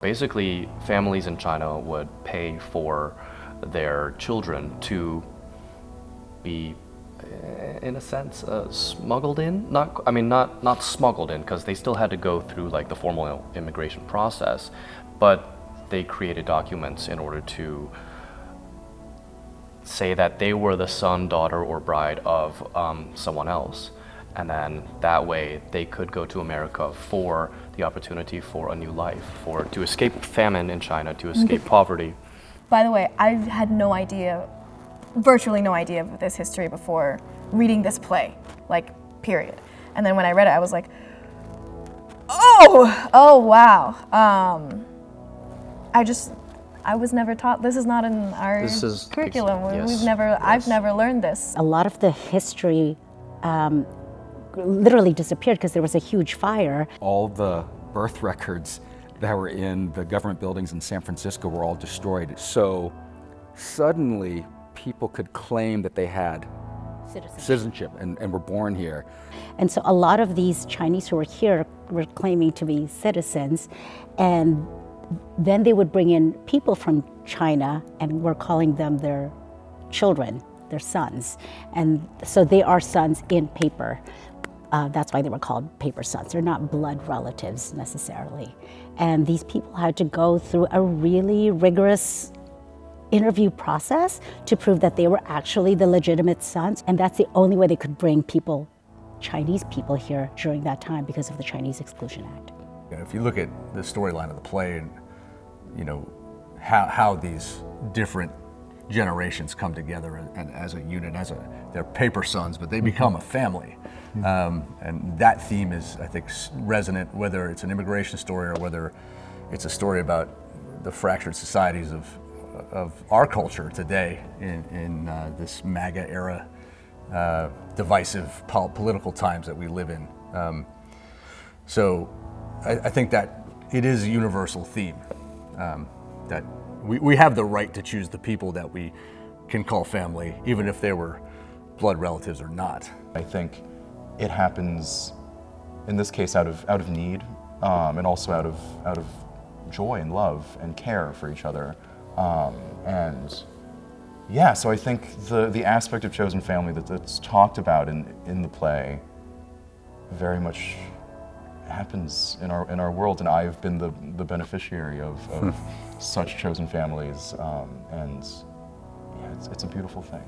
Basically, families in China would pay for their children to be, in a sense, smuggled in. Not smuggled in, because they still had to go through like the formal immigration process, but they created documents in order to say that they were the son, daughter, or bride of someone else. And then that way they could go to America for the opportunity for a new life, to escape famine in China, to escape poverty. By the way, I had no idea, virtually no idea of this history before reading this play, like, period. And then when I read it, I was like, oh wow. I was never taught, this is not in our curriculum. Yes. I've never learned this. A lot of the history literally disappeared because there was a huge fire. All the birth records that were in the government buildings in San Francisco were all destroyed. So suddenly people could claim that they had citizenship and were born here. And so a lot of these Chinese who were here were claiming to be citizens, and then they would bring in people from China and were calling them their children, their sons. And so they are sons in paper. That's why they were called paper sons. They're not blood relatives necessarily. And these people had to go through a really rigorous interview process to prove that they were actually the legitimate sons. And that's the only way they could bring people, Chinese people, here during that time because of the Chinese Exclusion Act. If you look at the storyline of the play and how these different generations come together and as a unit, they're paper sons, but they become a family. And that theme is, I think, resonant, whether it's an immigration story or whether it's a story about the fractured societies of our culture today in this MAGA era, divisive political times that we live in. So I think that it is a universal theme, that we have the right to choose the people that we can call family, even if they were blood relatives or not. I think it happens, in this case, out of need, and also out of joy and love and care for each other. And yeah, so I think the aspect of chosen family that's talked about in the play very much happens in our world, and I've been the beneficiary of such chosen families, and yeah, it's a beautiful thing.